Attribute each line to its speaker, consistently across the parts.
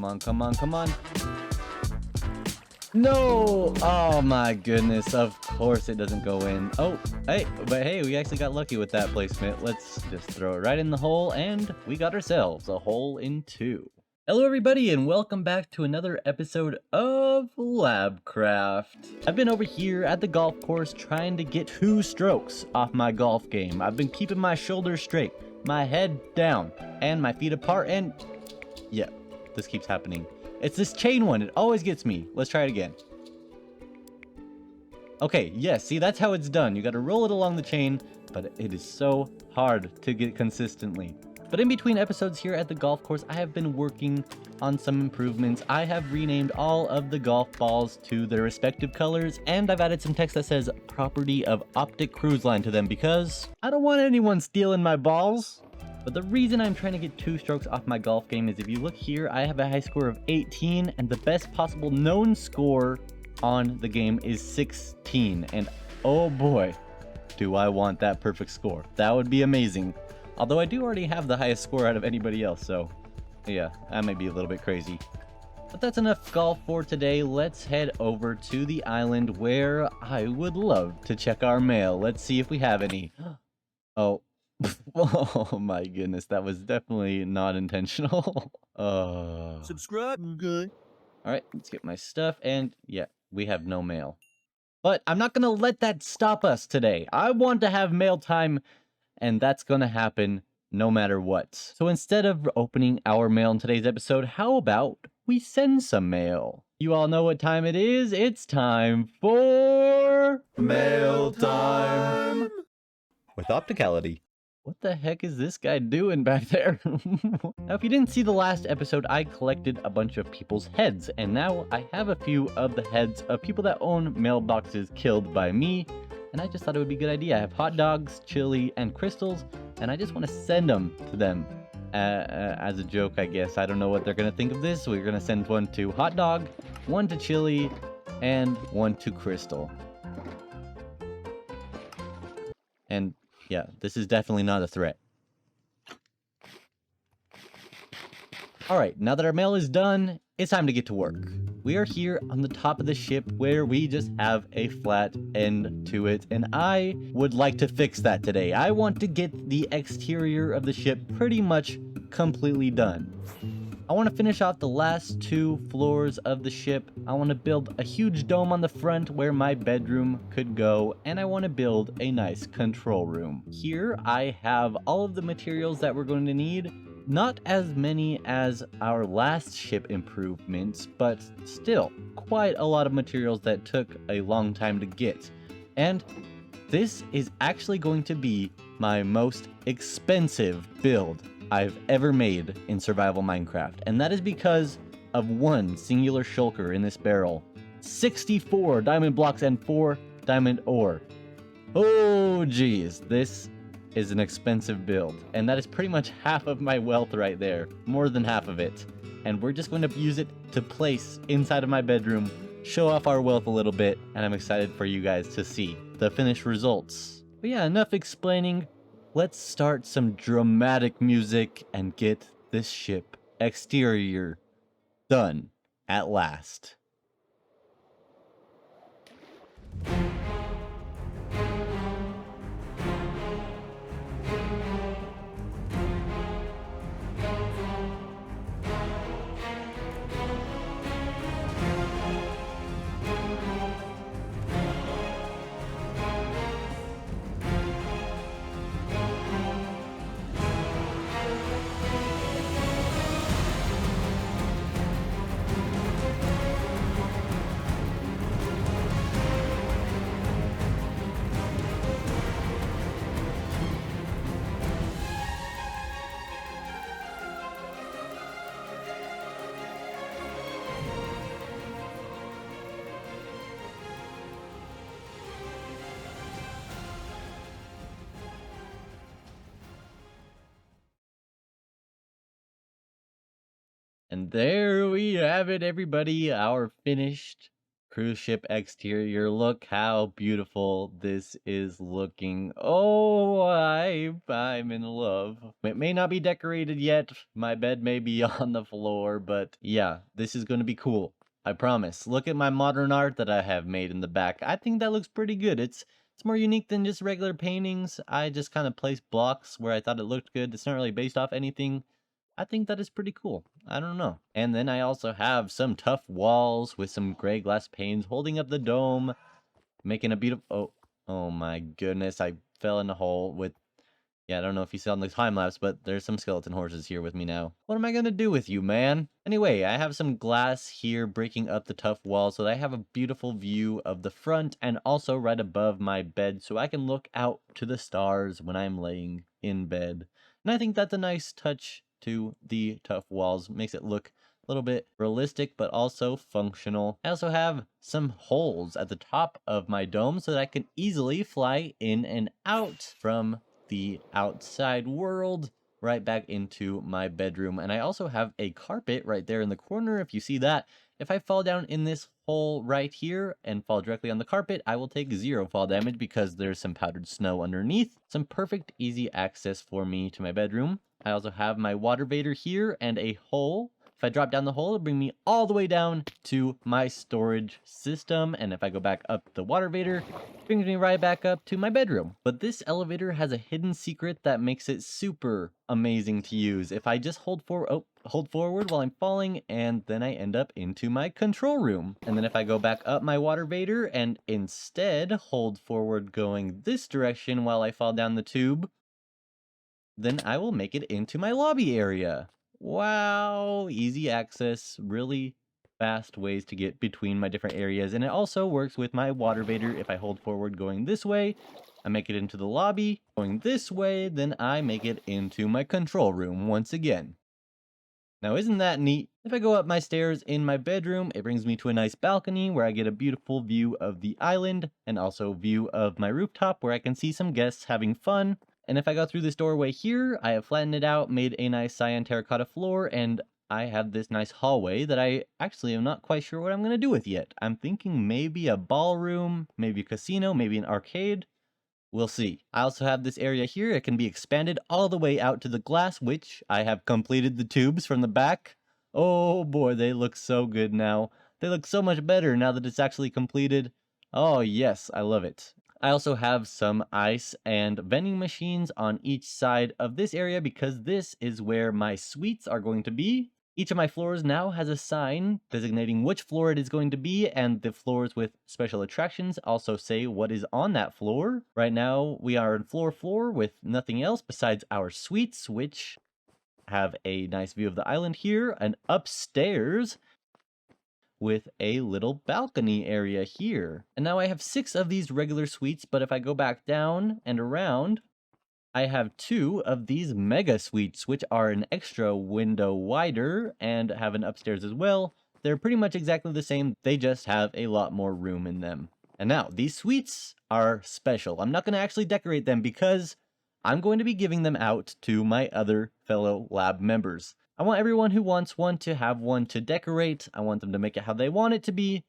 Speaker 1: on, come on, come on. No! Oh my goodness, of course it doesn't go in. Oh, hey, but hey, we actually got lucky with that placement. Let's just throw it right in the hole, and we got ourselves a hole in 2. Hello everybody, and welcome back to another episode of Labcraft. I've been over here at the golf course trying to get 2 strokes off my golf game. I've been keeping my shoulders straight, my head down, and my feet apart, and yeah, this keeps happening. It's this chain one, it always gets me. Let's try it again. Okay, yes, see, that's how it's done. You gotta roll it along the chain, but it is so hard to get consistently. But in between episodes here at the golf course, I have been working on some improvements. I have renamed all of the golf balls to their respective colors, and I've added some text that says property of Optic Cruise Line to them because I don't want anyone stealing my balls. But the reason I'm trying to get 2 strokes off my golf game is if you look here, I have a high score of 18, and the best possible known score on the game is 16. And oh boy, do I want that perfect score. That would be amazing. Although I do already have the highest score out of anybody else, so yeah, that might be a little bit crazy. But that's enough golf for today. Let's head over to the island where I would love to check our mail. Let's see if we have any. Oh. Oh my goodness, that was definitely not intentional.
Speaker 2: Subscribe, okay.
Speaker 1: Alright, let's get my stuff, and yeah, we have no mail. But I'm not gonna let that stop us today. I want to have mail time, and that's gonna happen no matter what. So instead of opening our mail in today's episode, how about we send some mail? You all know what time it is. It's time for
Speaker 2: Mail time
Speaker 1: with Opticality. What the heck is this guy doing back there? Now, if you didn't see the last episode, I collected a bunch of people's heads, and now I have a few of the heads of people that own mailboxes killed by me, and I just thought it would be a good idea. I have hot dogs, chili, and crystals, and I just want to send them to them as a joke, I guess. I don't know what they're going to think of this. So we're going to send one to hot dog, one to chili, and one to crystal. And yeah, this is definitely not a threat. Alright, now that our mail is done, it's time to get to work. We are here on the top of the ship where we just have a flat end to it, and I would like to fix that today. I want to get the exterior of the ship pretty much completely done. I want to finish off the last 2 floors of the ship. I want to build a huge dome on the front where my bedroom could go, and I want to build a nice control room. Here I have all of the materials that we're going to need. Not as many as our last ship improvements, but still quite a lot of materials that took a long time to get. And this is actually going to be my most expensive build I've ever made in survival Minecraft, and that is because of one singular shulker in this barrel, 64 diamond blocks and 4 diamond ore. Oh geez, this is an expensive build, and that is pretty much half of my wealth right there, more than half of it, and we're just going to use it to place inside of my bedroom, show off our wealth a little bit, and I'm excited for you guys to see the finished results. But yeah, enough explaining. Let's start some dramatic music and get this ship exterior done at last. And there we have it, everybody, our finished cruise ship exterior. Look how beautiful this is looking. Oh, I'm in love. It may not be decorated yet. My bed may be on the floor, but yeah, this is going to be cool. I promise. Look at my modern art that I have made in the back. I think that looks pretty good. It's more unique than just regular paintings. I just kind of placed blocks where I thought it looked good. It's not really based off anything. I think that is pretty cool. I don't know. And then I also have some tough walls with some gray glass panes holding up the dome, making a beautiful... Oh my goodness, I fell in a hole with... Yeah, I don't know if you saw in the time lapse, but there's some skeleton horses here with me now. What am I gonna do with you, man? Anyway, I have some glass here breaking up the tough wall so that I have a beautiful view of the front and also right above my bed so I can look out to the stars when I'm laying in bed. And I think that's a nice touch to the tough walls. Makes it look a little bit realistic, but also functional. I also have some holes at the top of my dome so that I can easily fly in and out from the outside world right back into my bedroom. And I also have a carpet right there in the corner. If you see that, if I fall down in this hole right here and fall directly on the carpet, I will take 0 fall damage because there's some powdered snow underneath. Some perfect easy access for me to my bedroom. I also have my water vader here and a hole. If I drop down the hole, it'll bring me all the way down to my storage system. And if I go back up the water vader, it brings me right back up to my bedroom. But this elevator has a hidden secret that makes it super amazing to use. If I just hold forward while I'm falling, and then I end up into my control room. And then if I go back up my water vader and instead hold forward going this direction while I fall down the tube, then I will make it into my lobby area. Wow, easy access, really fast ways to get between my different areas. And it also works with my water vader. If I hold forward going this way, I make it into the lobby. Going this way, then I make it into my control room once again. Now, isn't that neat? If I go up my stairs in my bedroom, it brings me to a nice balcony where I get a beautiful view of the island and also view of my rooftop where I can see some guests having fun. And if I go through this doorway here, I have flattened it out, made a nice cyan terracotta floor, and I have this nice hallway that I actually am not quite sure what I'm going to do with yet. I'm thinking maybe a ballroom, maybe a casino, maybe an arcade. We'll see. I also have this area here. It can be expanded all the way out to the glass, which I have completed the tubes from the back. Oh boy, they look so good now. They look so much better now that it's actually completed. Oh yes, I love it. I also have some ice and vending machines on each side of this area because this is where my suites are going to be. Each of my floors now has a sign designating which floor it is going to be, and the floors with special attractions also say what is on that floor. Right now, we are on floor 4 with nothing else besides our suites, which have a nice view of the island here, and upstairs with a little balcony area here. And now I have 6 of these regular suites, but if I go back down and around, I have 2 of these mega suites, which are an extra window wider and have an upstairs as well. They're pretty much exactly the same, they just have a lot more room in them. And now, these suites are special. I'm not going to actually decorate them because I'm going to be giving them out to my other fellow lab members. I want everyone who wants one to have one to decorate. I want them to make it how they want it to be.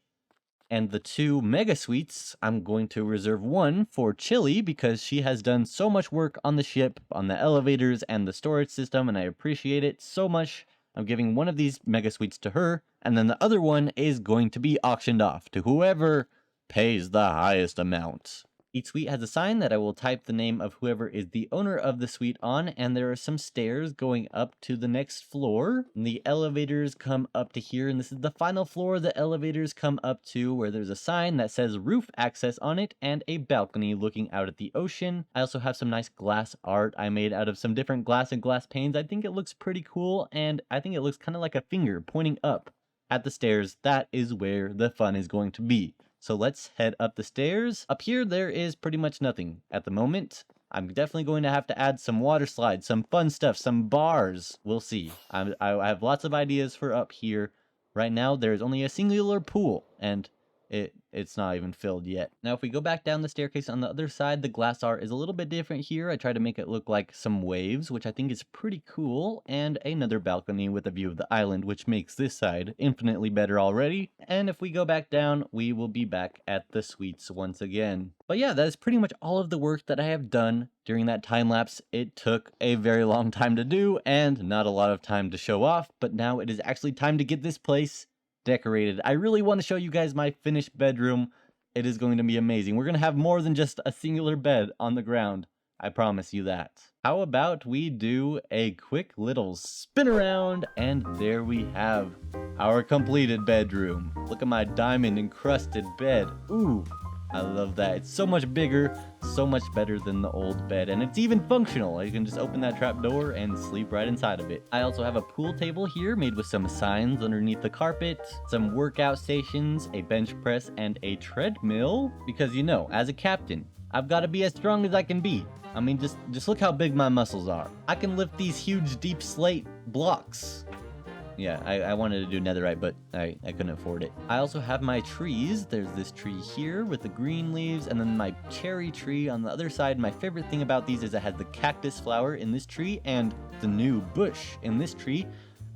Speaker 1: And the 2 mega suites, I'm going to reserve one for Chili because she has done so much work on the ship, on the elevators and the storage system, and I appreciate it so much. I'm giving one of these mega suites to her, and then the other one is going to be auctioned off to whoever pays the highest amount. Each suite has a sign that I will type the name of whoever is the owner of the suite on, and there are some stairs going up to the next floor. And the elevators come up to here, and this is the final floor the elevators come up to, where there's a sign that says roof access on it and a balcony looking out at the ocean. I also have some nice glass art I made out of some different glass and glass panes. I think it looks pretty cool, and I think it looks kind of like a finger pointing up at the stairs. That is where the fun is going to be. So let's head up the stairs. Up here, there is pretty much nothing at the moment. I'm definitely going to have to add some water slides, some fun stuff, some bars. We'll see. I have lots of ideas for up here. Right now, there's only a singular pool, and it's not even filled yet. Now, if we go back down the staircase on the other side, the glass art is a little bit different here. I try to make it look like some waves, which I think is pretty cool, and another balcony with a view of the island, which makes this side infinitely better already. And if we go back down, we will be back at the suites once again. But yeah, that is pretty much all of the work that I have done during that time lapse. It took a very long time to do and not a lot of time to show off, but now it is actually time to get this place decorated. I really want to show you guys my finished bedroom. It is going to be amazing. We're going to have more than just a singular bed on the ground. I promise you that. How about we do a quick little spin around, and there we have our completed bedroom. Look at my diamond encrusted bed. Ooh, I love that. It's so much bigger, so much better than the old bed, and it's even functional. You can just open that trap door and sleep right inside of it. I also have a pool table here made with some signs underneath the carpet, some workout stations, a bench press, and a treadmill, because you know, as a captain, I've got to be as strong as I can be. I mean, just look how big my muscles are. I can lift these huge deep slate blocks. Yeah, I wanted to do netherite, but I couldn't afford it. I also have my trees. There's this tree here with the green leaves, and then my cherry tree on the other side. My favorite thing about these is it has the cactus flower in this tree and the new bush in this tree.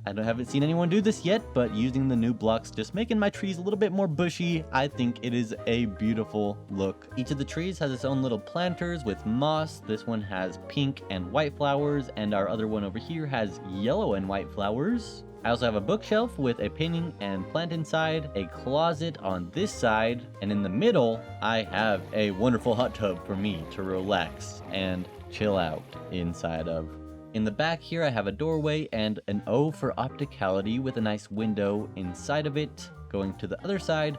Speaker 1: I haven't seen anyone do this yet, but using the new blocks, just making my trees a little bit more bushy, I think it is a beautiful look. Each of the trees has its own little planters with moss. This one has pink and white flowers, and our other one over here has yellow and white flowers. I also have a bookshelf with a painting and plant inside, a closet on this side, and in the middle, I have a wonderful hot tub for me to relax and chill out inside of. In the back here, I have a doorway and an O for Opticality with a nice window inside of it going to the other side.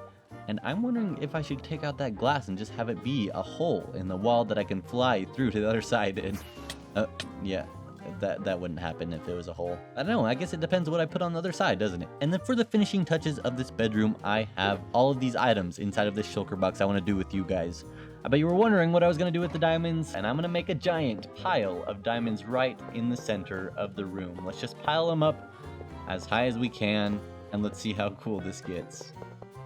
Speaker 1: And I'm wondering if I should take out that glass and just have it be a hole in the wall that I can fly through to the other side. And yeah, that wouldn't happen if it was a hole. I don't know, I guess it depends what I put on the other side, doesn't it? And then for the finishing touches of this bedroom, I have all of these items inside of this shulker box I want to do with you guys. I bet you were wondering what I was going to do with the diamonds, and I'm going to make a giant pile of diamonds right in the center of the room. Let's just pile them up as high as we can, and let's see how cool this gets.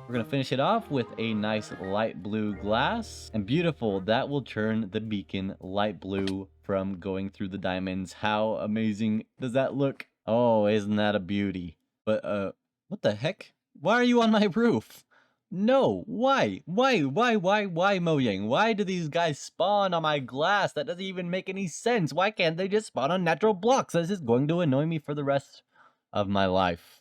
Speaker 1: We're going to finish it off with a nice light blue glass, and beautiful, that will turn the beacon light blue from going through the diamonds. How amazing does that look? Oh, isn't that a beauty? But, what the heck? Why are you on my roof? No, why, Mojang? Why do these guys spawn on my glass? That doesn't even make any sense. Why can't they just spawn on natural blocks? This is going to annoy me for the rest of my life.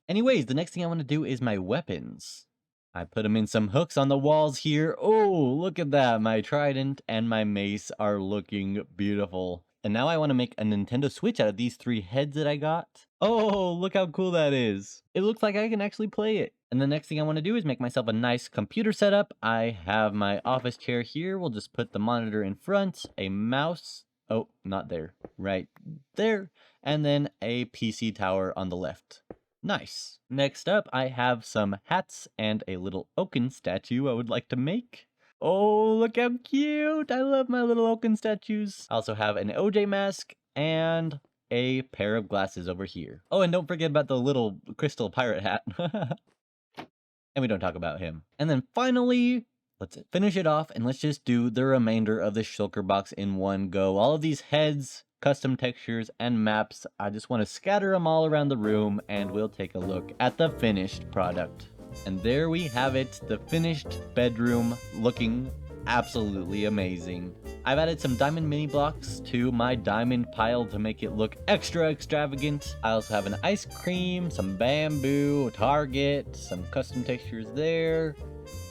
Speaker 1: Anyways, the next thing I want to do is my weapons. I put them in some hooks on the walls here. Oh, look at that. My trident and my mace are looking beautiful. And now I want to make a Nintendo Switch out of these 3 heads that I got. Oh, look how cool that is. It looks like I can actually play it. And the next thing I want to do is make myself a nice computer setup. I have my office chair here. We'll just put the monitor in front, a mouse. Oh, not there. Right there. And then a PC tower on the left. Nice. Next up, I have some hats and a little oaken statue I would like to make. Oh, look how cute! I love my little oaken statues. I also have an OJ mask and a pair of glasses over here. Oh, and don't forget about the little crystal pirate hat. And we don't talk about him. And then finally, let's finish it off and let's just do the remainder of the shulker box in one go. All of these heads, custom textures, and maps, I just want to scatter them all around the room and we'll take a look at the finished product. And there we have it, the finished bedroom looking absolutely amazing. I've added some diamond mini blocks to my diamond pile to make it look extra extravagant. I also have an ice cream, some bamboo, a target, some custom textures there,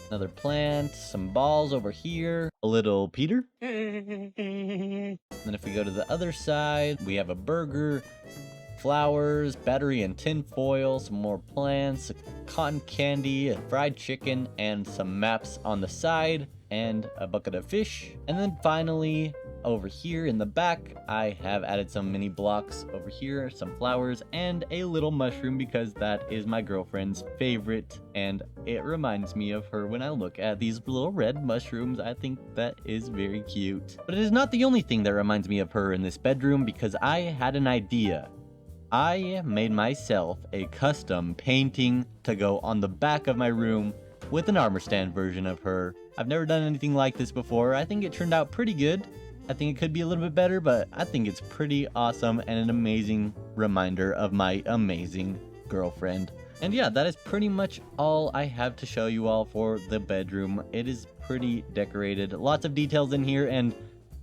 Speaker 1: another plant, some balls over here, a little Peter. And then if we go to the other side, we have a burger, flowers, battery and tin foil, some more plants, cotton candy, a fried chicken, and some maps on the side, and a bucket of fish. And then finally, over here in the back, I have added some mini blocks over here, some flowers, and a little mushroom because that is my girlfriend's favorite, and it reminds me of her when I look at these little red mushrooms. I think that is very cute. But it is not the only thing that reminds me of her in this bedroom because I had an idea. I made myself a custom painting to go on the back of my room with an armor stand version of her. I've never done anything like this before. I think it turned out pretty good. I think it could be a little bit better, but I think it's pretty awesome and an amazing reminder of my amazing girlfriend. And yeah, that is pretty much all I have to show you all for the bedroom. It is pretty decorated. Lots of details in here, and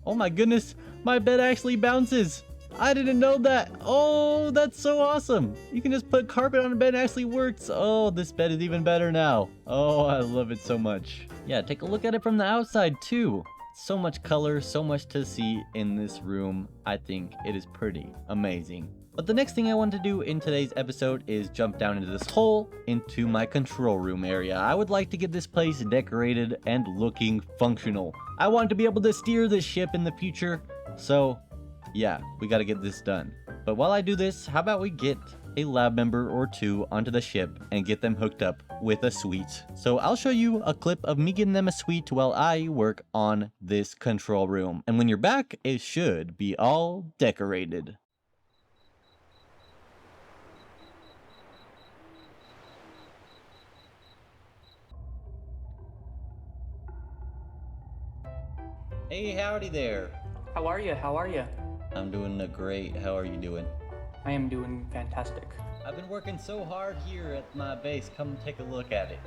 Speaker 1: oh my goodness, my bed actually bounces. I didn't know that. Oh, that's so awesome. You can just put carpet on a bed and it actually works. Oh, this bed is even better now. Oh, I love it so much. Yeah, take a look at it from the outside too. So much color, so much to see in this room. I think it is pretty amazing. But the next thing I want to do in today's episode is jump down into this hole into my control room area. I would like to get this place decorated and looking functional. I want to be able to steer this ship in the future, so yeah, we gotta get this done. But while I do this, how about we get a lab member or two onto the ship and get them hooked up with a suite. So I'll show you a clip of me getting them a suite while I work on this control room. And when you're back, it should be all decorated. Hey, howdy there.
Speaker 3: How are you? How are you?
Speaker 1: I'm doing great. How are you doing?
Speaker 3: I am doing fantastic.
Speaker 1: I've been working so hard here at my base. Come take a look at it.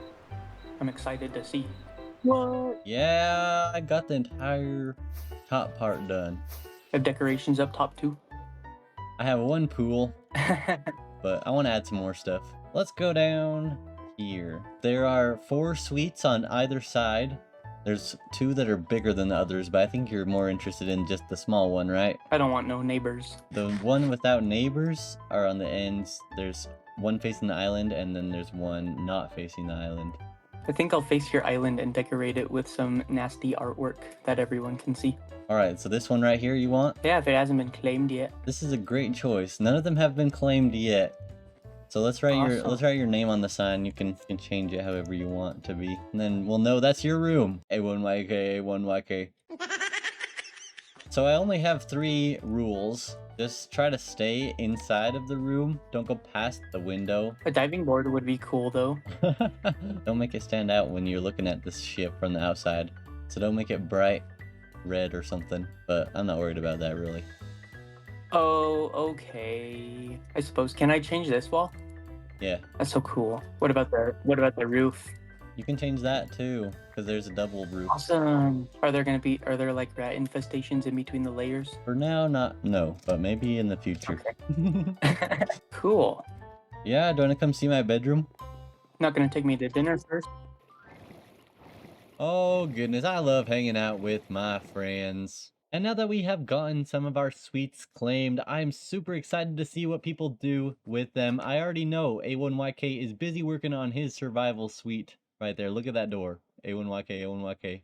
Speaker 3: I'm excited to see.
Speaker 2: What?
Speaker 1: Yeah, I got the entire top part done.
Speaker 3: The decorations up top too.
Speaker 1: I have one pool, but I want to add some more stuff. Let's go down here. There are 4 suites on either side. There's 2 that are bigger than the others, but I think you're more interested in just the small one, right?
Speaker 3: I don't want no neighbors.
Speaker 1: The one without neighbors are on the ends. There's one facing the island, and then there's one not facing the island.
Speaker 3: I think I'll face your island and decorate it with some nasty artwork that everyone can see.
Speaker 1: Alright, so this one right here you want?
Speaker 3: Yeah, if it hasn't been claimed yet.
Speaker 1: This is a great choice. None of them have been claimed yet. So let's write your name on the sign. You can change it however you want to be. And then we'll know that's your room. A1YK, A1YK. So I only have 3 rules. Just try to stay inside of the room. Don't go past the window.
Speaker 3: A diving board would be cool though.
Speaker 1: Don't make it stand out when you're looking at this ship from the outside. So don't make it bright red or something. But I'm not worried about that really.
Speaker 3: Oh, okay. I suppose. Can I change this wall?
Speaker 1: Yeah.
Speaker 3: That's so cool. What about the roof?
Speaker 1: You can change that too, because there's a double roof.
Speaker 3: Awesome. Are there like rat infestations in between the layers?
Speaker 1: For now, no, but maybe in the future.
Speaker 3: Okay. Cool.
Speaker 1: Yeah, do you want to come see my bedroom?
Speaker 3: Not gonna take me to dinner first?
Speaker 1: Oh goodness, I love hanging out with my friends. And now that we have gotten some of our suites claimed, I'm super excited to see what people do with them. I already know A1YK is busy working on his survival suite right there. Look at that door. A1YK, A1YK.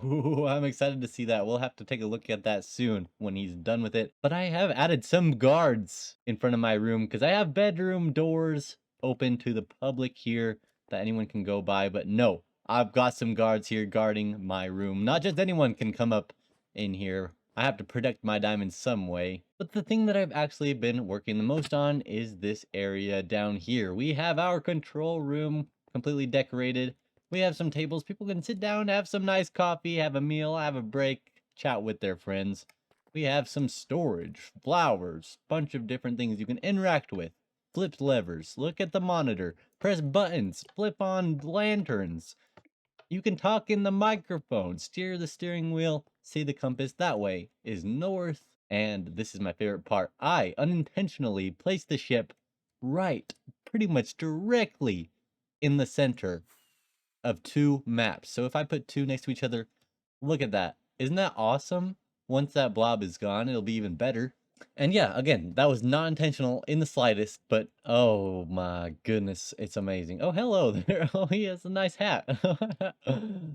Speaker 1: Ooh, I'm excited to see that. We'll have to take a look at that soon when he's done with it. But I have added some guards in front of my room because I have bedroom doors open to the public here that anyone can go by. But no, I've got some guards here guarding my room. Not just anyone can come up in here. I have to protect my diamonds some way. But the thing that I've actually been working the most on is this area down here. We have our control room completely decorated. We have some tables. People can sit down, have some nice coffee, have a meal, have a break, chat with their friends. We have some storage, flowers, bunch of different things you can interact with. Flip levers, look at the monitor, press buttons, flip on lanterns. You can talk in the microphone, steer the steering wheel, see the compass. That way is north. And this is my favorite part. I unintentionally placed the ship right, pretty much directly in the center of 2 maps. So if I put 2 next to each other, look at that. Isn't that awesome? Once that blob is gone, it'll be even better. And yeah, again, that was not intentional in the slightest, but oh my goodness, it's amazing. Oh, hello there. Oh, he has a nice hat.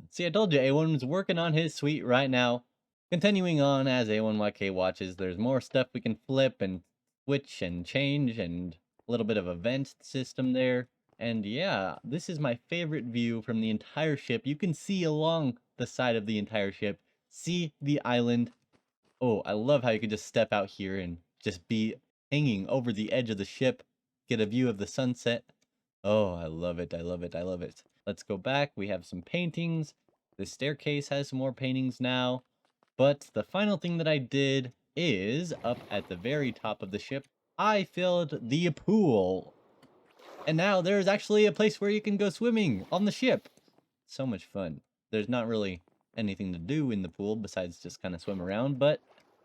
Speaker 1: See, I told you, A1 is working on his suite right now. Continuing on as A1YK watches, there's more stuff we can flip and switch and change and a little bit of a vent system there. And yeah, this is my favorite view from the entire ship. You can see along the side of the entire ship, see the island. Oh, I love how you could just step out here and just be hanging over the edge of the ship, get a view of the sunset. Oh, I love it. I love it. I love it. Let's go back. We have some paintings. The staircase has some more paintings now. But the final thing that I did is up at the very top of the ship, I filled the pool. And now there's actually a place where you can go swimming on the ship. So much fun. There's not really anything to do in the pool besides just kind of swim around, but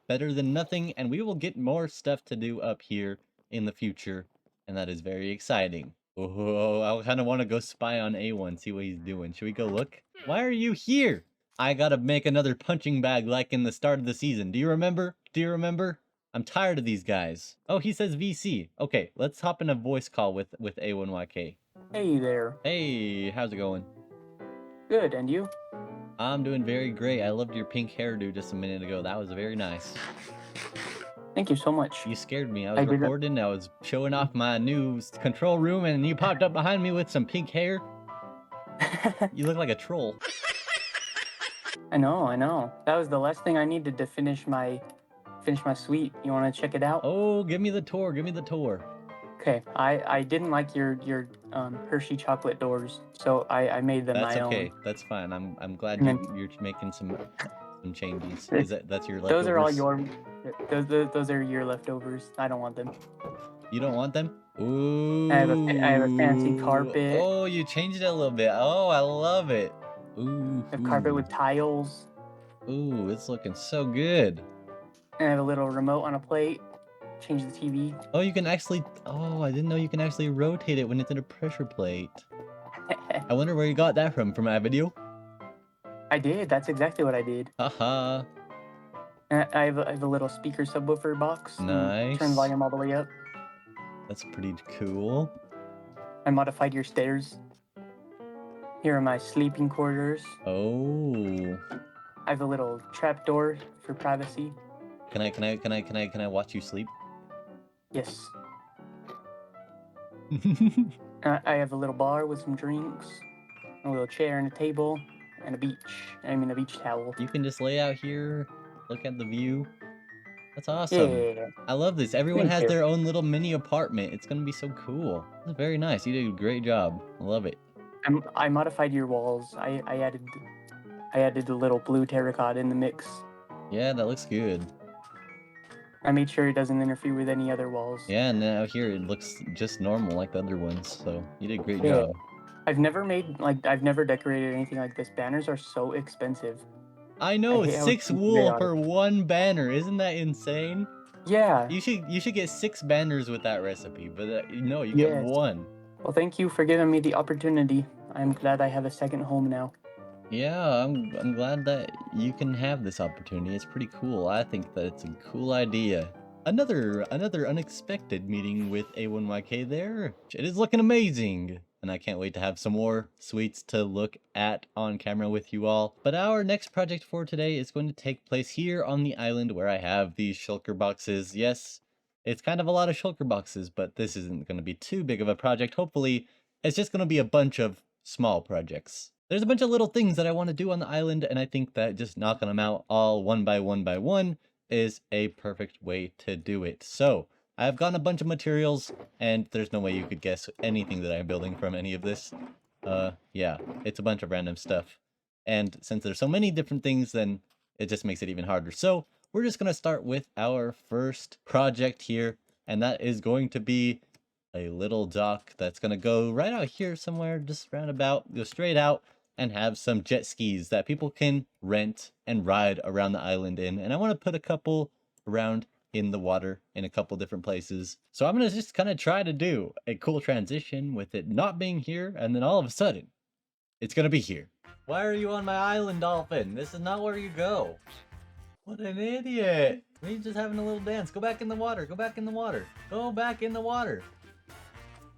Speaker 1: better than nothing. And we will get more stuff to do up here in the future. And that is very exciting. Oh, I kind of want to go spy on A1, see what he's doing. Should we go look? Why are you here? I gotta make another punching bag like in the start of the season. Do you remember? Do you remember? I'm tired of these guys. Oh, he says VC. Okay, let's hop in a voice call with A1YK.
Speaker 3: Hey there.
Speaker 1: Hey, how's it going?
Speaker 3: Good, and you?
Speaker 1: I'm doing very great. I loved your pink hairdo just a minute ago. That was very nice.
Speaker 3: Thank you so much.
Speaker 1: You scared me. I was recording. I was showing off my new control room, and you popped up behind me with some pink hair. You look like a troll.
Speaker 3: I know. That was the last thing I needed to finish my suite. You want to check it out?
Speaker 1: Oh, give me the tour. Give me the tour.
Speaker 3: Okay, I didn't like your Hershey chocolate doors, so I made them my own.
Speaker 1: That's okay. That's fine. I'm glad you're making some changes. That's your leftovers?
Speaker 3: Those are all your those are your leftovers. I don't want them.
Speaker 1: You don't want them? Ooh.
Speaker 3: I have a fancy carpet.
Speaker 1: Oh, you changed it a little bit. Oh, I love it. Ooh.
Speaker 3: I have carpet with tiles.
Speaker 1: Ooh, it's looking so good.
Speaker 3: And I have a little remote on a plate. Change the TV.
Speaker 1: Oh, you can actually... Oh, I didn't know you can actually rotate it when it's in a pressure plate. I wonder where you got that from my video?
Speaker 3: I did. That's exactly what I did.
Speaker 1: Haha.
Speaker 3: I have a little speaker subwoofer box.
Speaker 1: Nice.
Speaker 3: Turn the volume all the way up.
Speaker 1: That's pretty cool.
Speaker 3: I modified your stairs. Here are my sleeping quarters.
Speaker 1: Oh.
Speaker 3: I have a little trap door for privacy.
Speaker 1: Can I watch you sleep?
Speaker 3: Yes. I have a little bar with some drinks, a little chair and a table, and a beach towel.
Speaker 1: You can just lay out here, look at the view. That's awesome.
Speaker 3: Yeah.
Speaker 1: I love this. Everyone
Speaker 3: Thank
Speaker 1: has
Speaker 3: you.
Speaker 1: their own little mini apartment. It's gonna be so cool. That's very nice. You did a great job. I love it.
Speaker 3: I modified your walls. I added a little blue terracotta in the mix.
Speaker 1: Yeah, that looks good.
Speaker 3: I made sure it doesn't interfere with any other walls.
Speaker 1: Yeah, and now here it looks just normal like the other ones. So you did a great
Speaker 3: Yeah.
Speaker 1: job.
Speaker 3: I've never decorated anything like this. Banners are so expensive.
Speaker 1: I know,
Speaker 3: I hate how
Speaker 1: 6
Speaker 3: expensive
Speaker 1: wool
Speaker 3: they are.
Speaker 1: for 1 banner. Isn't that insane?
Speaker 3: Yeah.
Speaker 1: You should get 6 banners with that recipe, but no, you
Speaker 3: Yes.
Speaker 1: get 1.
Speaker 3: Well, thank you for giving me the opportunity. I'm glad I have a second home now.
Speaker 1: Yeah, I'm glad that you can have this opportunity. It's pretty cool. I think that it's a cool idea. Another unexpected meeting with A1YK there. It is looking amazing. And I can't wait to have some more suites to look at on camera with you all. But our next project for today is going to take place here on the island where I have these shulker boxes. Yes, it's kind of a lot of shulker boxes, but this isn't going to be too big of a project. Hopefully, it's just going to be a bunch of small projects. There's a bunch of little things that I want to do on the island, and I think that just knocking them out all one by one is a perfect way to do it. So, I've gotten a bunch of materials, and there's no way you could guess anything that I'm building from any of this. Yeah, it's a bunch of random stuff. And since there's so many different things, then it just makes it even harder. So, we're just going to start with our first project here, and that is going to be a little dock that's going to go right out here somewhere, just roundabout, go straight out, and have some jet skis that people can rent and ride around the island in. And I want to put a couple around in the water in a couple different places. So I'm going to just kind of try to do a cool transition with it not being here, and then all of a sudden, it's going to be here. Why are you on my island, Dolphin? This is not where you go. What an idiot. He's just having a little dance. Go back in the water. Go back in the water. Go back in the water.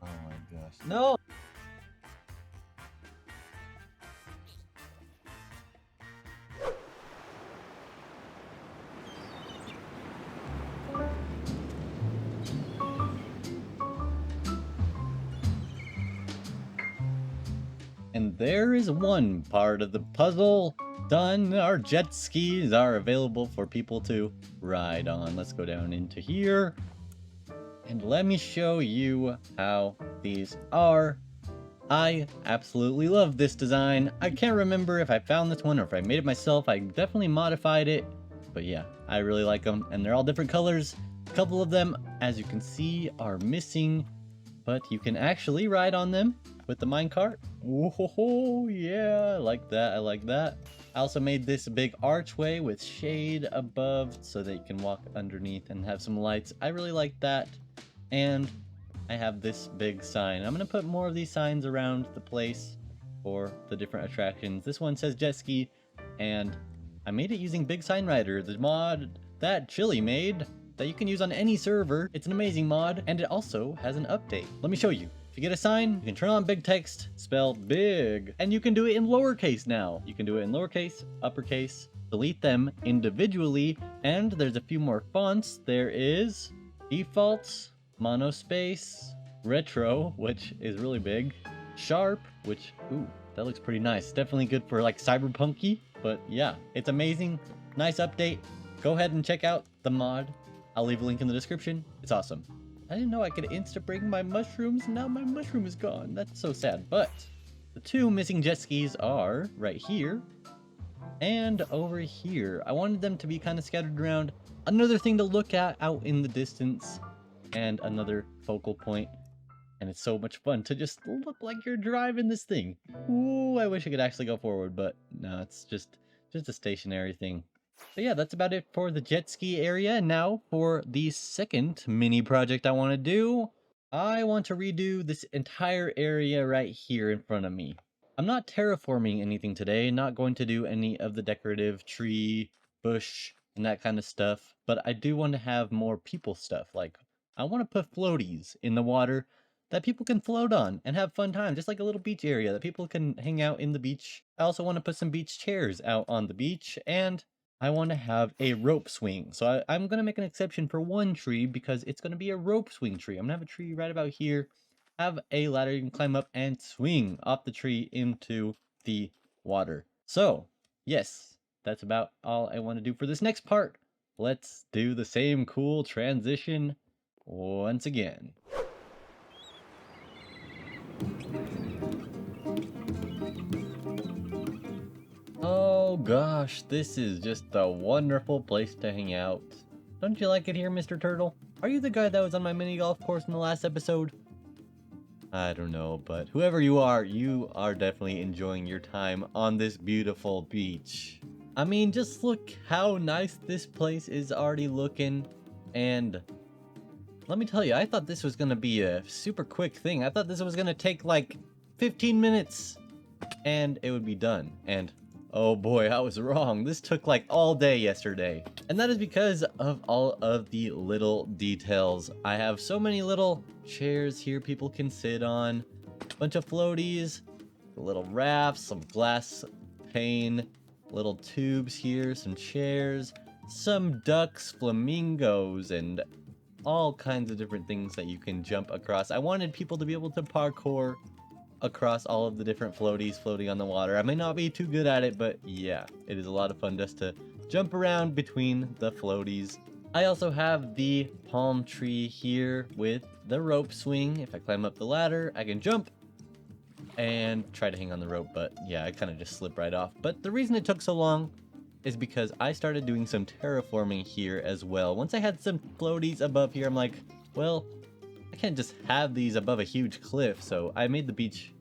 Speaker 1: Oh my gosh. No! And there is one part of the puzzle done. Our jet skis are available for people to ride on. Let's go down into here. And let me show you how these are I absolutely love this design. I can't remember if I found this one or if I made it myself. I definitely modified it, but yeah, I really like them, and they're all different colors. A couple of them, as you can see, are missing, but you can actually ride on them with the minecart. Oh yeah, I like that, I like that. I also made this big archway with shade above so that you can walk underneath and have some lights. I really like that. And I have this big sign. I'm gonna put more of these signs around the place for the different attractions. This one says jet ski, and I made it using Big Sign Rider, the mod that Chili made that you can use on any server. It's an amazing mod, and it also has an update. Let me show you. If you get a sign, you can turn on big text, spelled big, and you can do it in lowercase now. You can do it in lowercase, uppercase, delete them individually, and there's a few more fonts. There is default, monospace, retro, which is really big, sharp, which, ooh, that looks pretty nice. Definitely good for like cyberpunky, but yeah, it's amazing. Nice update. Go ahead and check out the mod. I'll leave a link in the description. It's awesome. I didn't know I could insta bring my mushrooms. Now my mushroom is gone. That's so sad. But the two missing jet skis are right here and over here. I wanted them to be kind of scattered around. Another thing to look at out in the distance, and another focal point. And it's so much fun to just look like you're driving this thing. Ooh, I wish I could actually go forward, but no, it's just a stationary thing. But yeah, that's about it for the jet ski area. And now for the second mini project I want to do. I want to redo this entire area right here in front of me. I'm not terraforming anything today, not going to do any of the decorative tree, bush, and that kind of stuff, but I do want to have more people stuff. Like, I want to put floaties in the water that people can float on and have fun time, just like a little beach area that people can hang out in the beach. I also want to put some beach chairs out on the beach, and I want to have a rope swing. So I'm going to make an exception for one tree because it's going to be a rope swing tree. I'm going to have a tree right about here, have a ladder you can climb up and swing off the tree into the water. So, yes, that's about all I want to do for this next part. Let's do the same cool transition once again. Oh gosh, this is just a wonderful place to hang out. Don't you like it here, Mr. Turtle? Are you the guy that was on my mini golf course in the last episode? I don't know, but whoever you are definitely enjoying your time on this beautiful beach. I mean, just look how nice this place is already looking, and let me tell you, I thought this was gonna be a super quick thing. I thought this was gonna take like 15 minutes and it would be done, and oh boy, I was wrong. This took like all day yesterday. And that is because of all of the little details. I have so many little chairs here people can sit on, a bunch of floaties, little rafts, some glass pane, little tubes here, some chairs, some ducks, flamingos, and all kinds of different things that you can jump across. I wanted people to be able to parkour across all of the different floaties floating on the water. I may not be too good at it, but yeah, it is a lot of fun just to jump around between the floaties. I also have the palm tree here with the rope swing. If I climb up the ladder, I can jump and try to hang on the rope, but yeah, I kind of just slip right off. But the reason it took so long is because I started doing some terraforming here as well. Once I had some floaties above here, I'm like, well, I can't just have these above a huge cliff, so I made the beach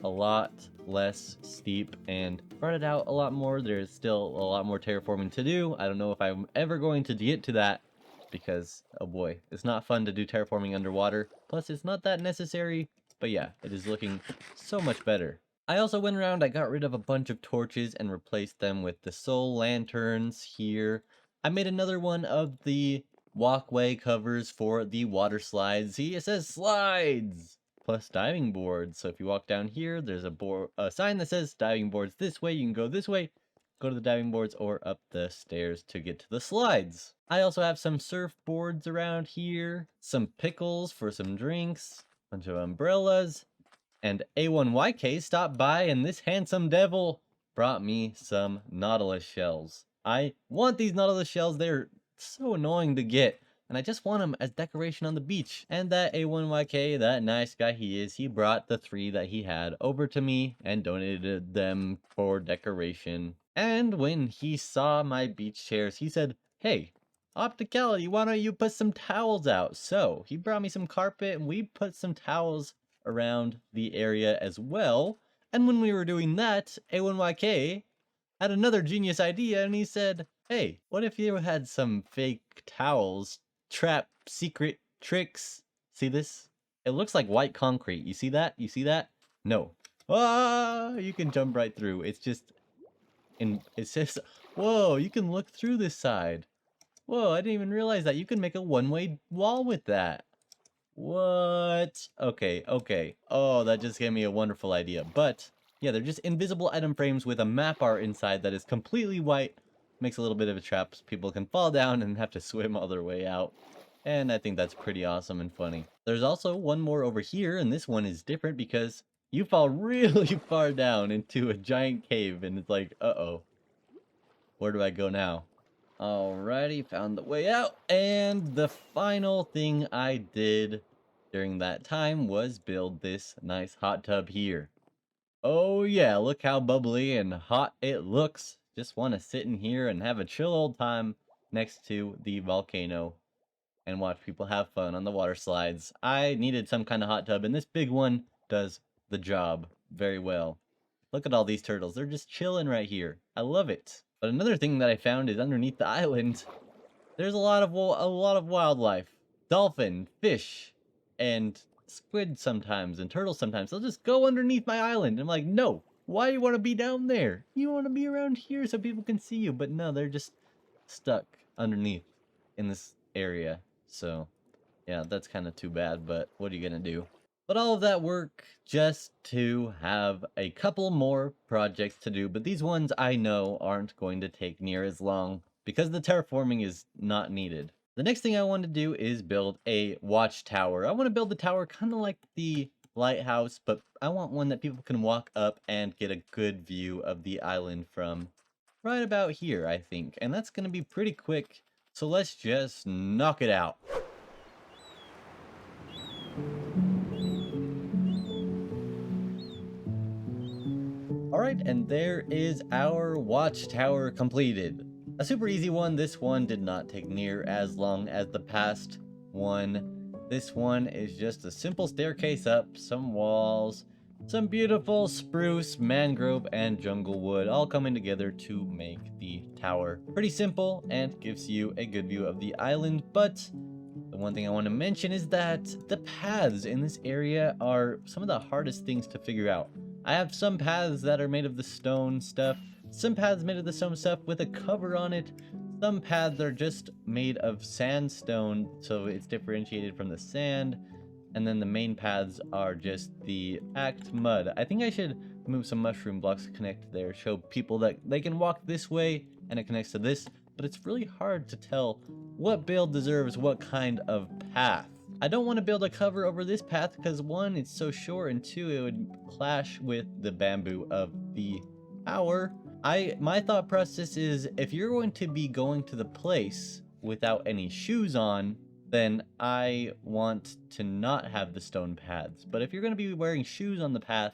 Speaker 1: a lot less steep and brought it out a lot more. There's still a lot more terraforming to do. I don't know if I'm ever going to get to that because, oh boy, it's not fun to do terraforming underwater. Plus, it's not that necessary, but yeah, it is looking so much better. I also went around, I got rid of a bunch of torches and replaced them with the soul lanterns here. I made another one of the walkway covers for the water slides. See, it says slides plus diving boards. So if you walk down here, there's a sign that says diving boards this way. You can go this way, go to the diving boards, or up the stairs to get to the slides. I also have some surfboards around here, some pickles for some drinks, a bunch of umbrellas, and A1YK stopped by, and this handsome devil brought me some nautilus shells. I want these nautilus shells. They're so annoying to get. and I just want them as decoration on the beach. And that A1YK, that nice guy he is, he brought the 3 that he had over to me and donated them for decoration. And when he saw my beach chairs, he said, "Hey, Opticality, why don't you put some towels out?" So he brought me some carpet and we put some towels around the area as well. And when we were doing that, A1YK had another genius idea and he said, "Hey, what if you had some fake towels, trap secret tricks?" See this? It looks like white concrete. You see that? You see that? No. Ah, you can jump right through. It's just whoa, you can look through this side. Whoa, I didn't even realize that. You can make a one-way wall with that. What? Okay, okay. Oh, that just gave me a wonderful idea. But, yeah, they're just invisible item frames with a map art inside that is completely white. Makes a little bit of a trap so people can fall down and have to swim all their way out. And I think that's pretty awesome and funny. There's also one more over here, and this one is different because you fall really far down into a giant cave, and it's like, uh-oh. Where do I go now? Alrighty, found the way out. And the final thing I did during that time was build this nice hot tub here. Oh yeah, look how bubbly and hot it looks. Just want to sit in here and have a chill old time next to the volcano and watch people have fun on the water slides. I needed some kind of hot tub, and this big one does the job very well. Look at all these turtles. They're just chilling right here. I love it. But another thing that I found is underneath the island, there's a lot of wildlife. Dolphin, fish, and squid sometimes, and turtles sometimes. They'll just go underneath my island. I'm like, no, why do you want to be down there? You want to be around here so people can see you. But no, they're just stuck underneath in this area. So, yeah, that's kind of too bad, but what are you going to do? But all of that work just to have a couple more projects to do, but these ones I know aren't going to take near as long because the terraforming is not needed. The next thing I want to do is build a watchtower. I want to build the tower kind of like the lighthouse, but I want one that people can walk up and get a good view of the island from right about here, I think. And that's going to be pretty quick, so let's just knock it out. Alright, and there is our watchtower completed. A super easy one. This one did not take near as long as the past one. This one is just a simple staircase up, some walls, some beautiful spruce, mangrove, and jungle wood all coming together to make the tower. Pretty simple and gives you a good view of the island, but the one thing I want to mention is that the paths in this area are some of the hardest things to figure out. I have some paths that are made of the stone stuff, some paths made of the stone stuff with a cover on it, some paths are just made of sandstone, so it's differentiated from the sand, and then the main paths are just the packed mud. I think I should move some mushroom blocks to connect there, show people that they can walk this way and it connects to this, but it's really hard to tell what build deserves what kind of path. I don't want to build a cover over this path because one, it's so short, and two, it would clash with the bamboo of the tower. My thought process is if you're going to be going to the place without any shoes on, then I want to not have the stone paths. But if you're going to be wearing shoes on the path,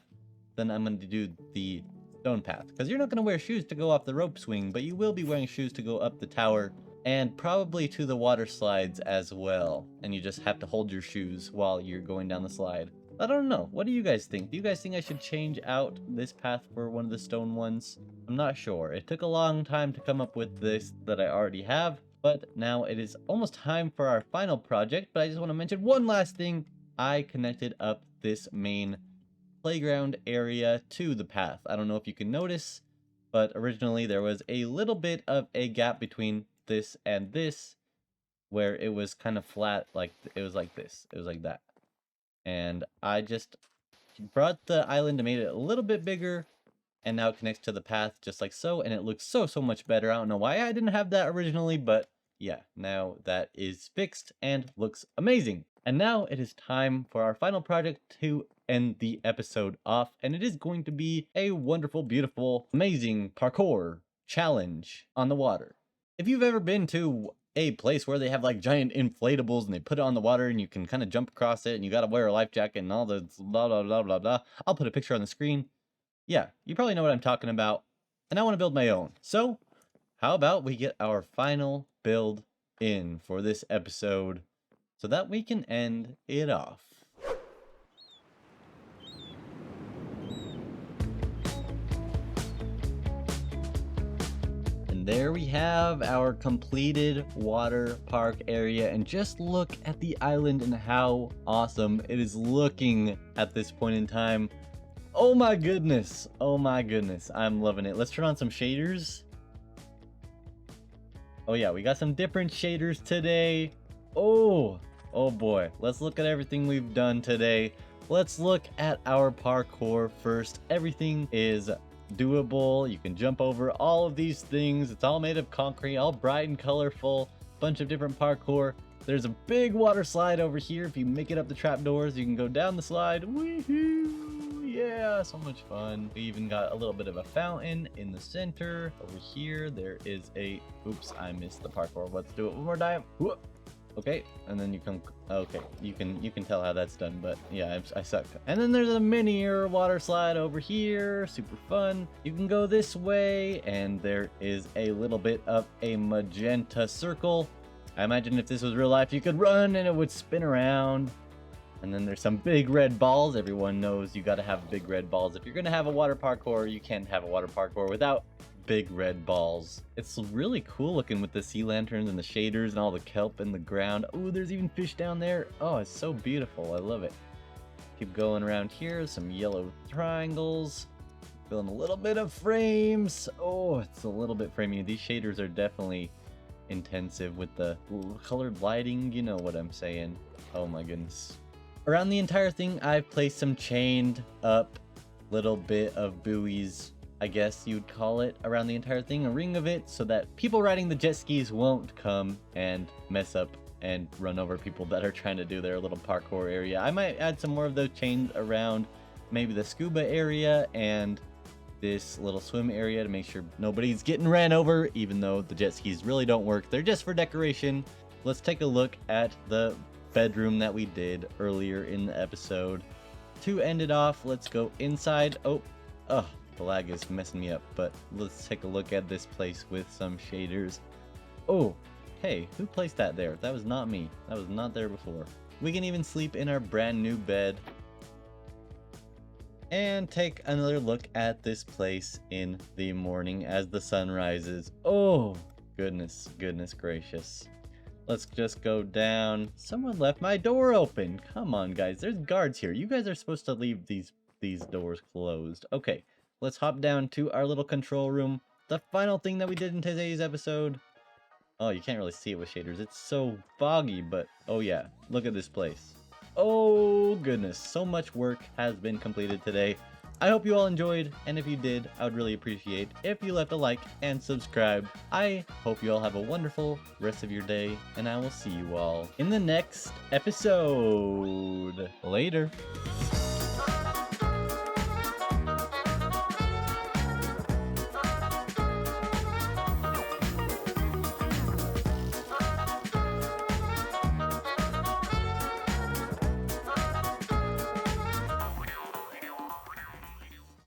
Speaker 1: then I'm going to do the stone path. Because you're not going to wear shoes to go off the rope swing, but you will be wearing shoes to go up the tower and probably to the water slides as well. And you just have to hold your shoes while you're going down the slide. I don't know. What do you guys think? Do you guys think I should change out this path for one of the stone ones? I'm not sure. It took a long time to come up with this that I already have, but now it is almost time for our final project. But I just want to mention one last thing. I connected up this main playground area to the path. I don't know if you can notice, but originally there was a little bit of a gap between this and this where it was kind of flat, like it was like this. It was like that. And I just brought the island and made it a little bit bigger, and now it connects to the path just like so, and it looks so much better. I don't know why I didn't have that originally, but yeah, now that is fixed and looks amazing. And now it is time for our final project to end the episode off, and it is going to be a wonderful, beautiful, amazing parkour challenge on the water. If you've ever been to a place where they have like giant inflatables and they put it on the water and you can kind of jump across it and you got to wear a life jacket and all the blah, blah, blah, blah, blah. I'll put a picture on the screen. Yeah, you probably know what I'm talking about. And I want to build my own. So how about we get our final build in for this episode so that we can end it off. There we have our completed water park area, and just look at the island and how awesome it is looking at this point in time. Oh my goodness, I'm loving it. Let's turn on some shaders. Oh yeah, we got some different shaders today. Oh boy, let's look at everything we've done today. Let's look at our parkour first. Everything is doable. You can jump over all of these things. It's all made of concrete, all bright and colorful. Bunch of different parkour. There's a big water slide over here. If you make it up the trapdoors, you can go down the slide. Woohoo! Yeah, so much fun. We even got a little bit of a fountain in the center. Over here, there is a... Oops, I missed the parkour. Let's do it one more time. Whoop. Okay, and then you come. Okay, you can tell how that's done, but yeah, I suck. And then there's a minier water slide over here, super fun. You can go this way, and there is a little bit of a magenta circle. I imagine if this was real life, you could run and it would spin around. And then there's some big red balls. Everyone knows you got to have big red balls. If you're gonna have a water parkour, you can't have a water parkour without big red balls. It's really cool looking with the sea lanterns and the shaders and all the kelp in the ground. Oh, there's even fish down there. Oh, it's so beautiful. I love it. Keep going around here. Some yellow triangles. Feeling a little bit of frames. Oh, it's a little bit framey. These shaders are definitely intensive with the colored lighting. You know what I'm saying. Oh my goodness. Around the entire thing, I've placed some chained up little bit of buoys, I guess you'd call it, around the entire thing, a ring of it, so that people riding the jet skis won't come and mess up and run over people that are trying to do their little parkour area. I might add some more of those chains around maybe the scuba area and this little swim area to make sure nobody's getting ran over, even though the jet skis really don't work. They're just for decoration. Let's take a look at the bedroom that we did earlier in the episode. To end it off, let's go inside. The lag is messing me up, but let's take a look at this place with some shaders. Oh, hey, who placed that there? That was not me. That was not there before. We can even sleep in our brand new bed. And take another look at this place in the morning as the sun rises. Oh, goodness gracious. Let's just go down. Someone left my door open. Come on, guys. There's guards here. You guys are supposed to leave these doors closed. Okay. Let's hop down to our little control room. The final thing that we did in today's episode. Oh, you can't really see it with shaders. It's so foggy, but oh yeah, look at this place. Oh goodness, so much work has been completed today. I hope you all enjoyed, and if you did, I would really appreciate if you left a like and subscribe. I hope you all have a wonderful rest of your day, and I will see you all in the next episode. Later.